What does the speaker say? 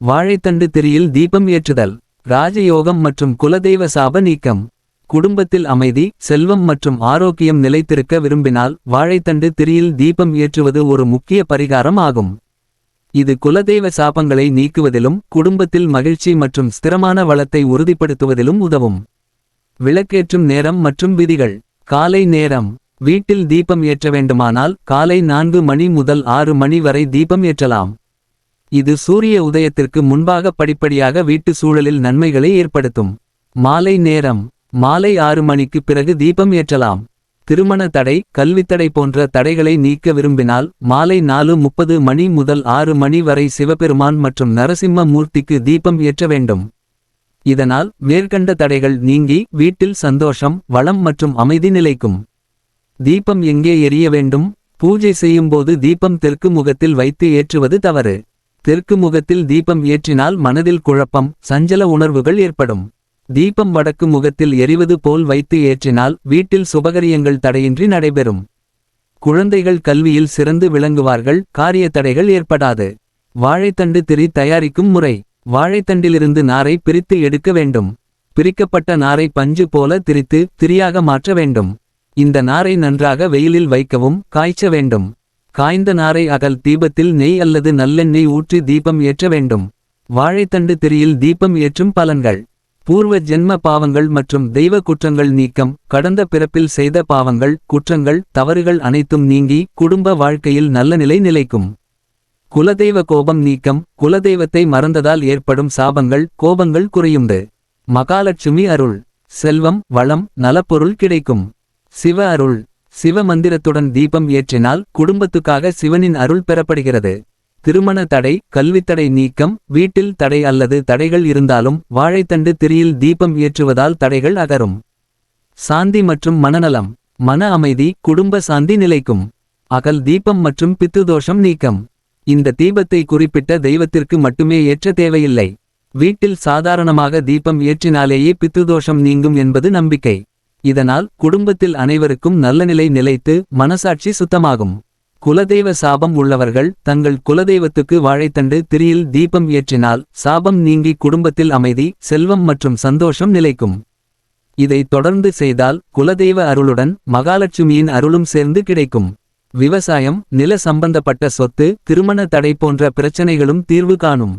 வாழைத்தண்டு திரியில் தீபம் ஏற்றுதல். ராஜயோகம் மற்றும் குலதெய்வ சாப நீக்கம். குடும்பத்தில் அமைதி, செல்வம் மற்றும் ஆரோக்கியம் நிலைத்திருக்க விரும்பினால் வாழைத்தண்டு திரியில் தீபம் ஏற்றுவது ஒரு முக்கிய பரிகாரம் ஆகும். இது குலதெய்வ சாபங்களை நீக்குவதிலும் குடும்பத்தில் மகிழ்ச்சி மற்றும் ஸ்திரமான வளத்தை உறுதிப்படுத்துவதிலும் உதவும். விளக்கேற்றும் நேரம் மற்றும் விதிகள். காலை நேரம். வீட்டில் தீபம் ஏற்ற வேண்டுமானால் காலை 4 மணி முதல் 6 மணி வரை தீபம் ஏற்றலாம். இது சூரிய உதயத்திற்கு முன்பாக படிப்படியாக வீட்டு சூழலில் நன்மைகளை ஏற்படுத்தும். மாலை நேரம். மாலை 6 மணிக்கு பிறகு தீபம் ஏற்றலாம். திருமண தடை, கல்வித்தடை போன்ற தடைகளை நீக்க விரும்பினால் மாலை 4:30 மணி முதல் 6 மணி வரை சிவபெருமான் மற்றும் நரசிம்ம மூர்த்திக்கு தீபம் ஏற்ற வேண்டும். இதனால் மேற்கண்ட தடைகள் நீங்கி வீட்டில் சந்தோஷம், வளம் மற்றும் அமைதி நிலைக்கும். தீபம் எங்கே எரிய வேண்டும்? பூஜை செய்யும்போது தீபம் தெற்கு முகத்தில் வைத்து ஏற்றுவது தவறு. தெற்கு முகத்தில் தீபம் ஏற்றினால் மனதில் குழப்பம், சஞ்சல உணர்வுகள் ஏற்படும். தீபம் வடக்கு முகத்தில் எரிவது போல் வைத்து ஏற்றினால் வீட்டில் சுபகரியங்கள் தடையின்றி நடைபெறும். குழந்தைகள் கல்வியில் சிறந்து விளங்குவார்கள், காரிய தடைகள் ஏற்படாது. வாழைத்தண்டு திரி தயாரிக்கும் முறை. வாழைத்தண்டிலிருந்து நாரை பிரித்து எடுக்க வேண்டும். பிரிக்கப்பட்ட நாரை பஞ்சு போல திரித்து திரியாக மாற்ற வேண்டும். இந்த நாரை நன்றாக வெயிலில் வைக்கவும், காய்ச்ச வேண்டும். காய்ந்த நாரை அகல் தீபத்தில் நெய் அல்லது நல்லெண்ணெய் ஊற்றி தீபம் ஏற்ற வேண்டும். வாழைத்தண்டு திரியில் தீபம் ஏற்றும் பலன்கள். பூர்வ ஜென்ம பாவங்கள் மற்றும் தெய்வ குற்றங்கள் நீக்கம். கடந்த பிறப்பில் செய்த பாவங்கள், குற்றங்கள், தவறுகள் அனைத்தும் நீங்கி குடும்ப வாழ்க்கையில் நல்ல நிலை நிலைக்கும். குலதெய்வ கோபம் நீக்கம். குலதெய்வத்தை மறந்ததால் ஏற்படும் சாபங்கள், கோபங்கள் குறையுண்டு. மகாலட்சுமி அருள். செல்வம், வளம், நலப்பொருள் கிடைக்கும். சிவ அருள். சிவ மந்திரத்துடன் தீபம் ஏற்றினால் குடும்பத்துக்காக சிவனின் அருள் பெறப்படுகிறது. திருமண தடை, கல்வித்தடை நீக்கம். வீட்டில் தடை அல்லது தடைகள் இருந்தாலும் வாழைத்தண்டு திரியில் தீபம் ஏற்றுவதால் தடைகள் அகரும். சாந்தி மற்றும் மனநலம். மன அமைதி, குடும்ப சாந்தி நிலைக்கும். அகல் தீபம் மற்றும் பித்துதோஷம் நீக்கம். இந்த தீபத்தை குறிப்பிட்ட தெய்வத்திற்கு மட்டுமே ஏற்ற தேவையில்லை. வீட்டில் சாதாரணமாக தீபம் ஏற்றினாலேயே பித்துதோஷம் நீங்கும் என்பது நம்பிக்கை. இதனால் குடும்பத்தில் அனைவருக்கும் நல்லநிலை நிலைத்து மனசாட்சி சுத்தமாகும். குலதெய்வ சாபம் உள்ளவர்கள் தங்கள் குலதெய்வத்துக்கு வாழைத்தண்டு திரியில் தீபம் ஏற்றினால் சாபம் நீங்கி குடும்பத்தில் அமைதி, செல்வம் மற்றும் சந்தோஷம் நிலைக்கும். இதை தொடர்ந்து செய்தால் குலதெய்வ அருளுடன் மகாலட்சுமியின் அருளும் சேர்ந்து கிடைக்கும். விவசாயம், நில சம்பந்தப்பட்ட சொத்து, திருமண தடை போன்ற பிரச்சனைகளும் தீர்வு காணும்.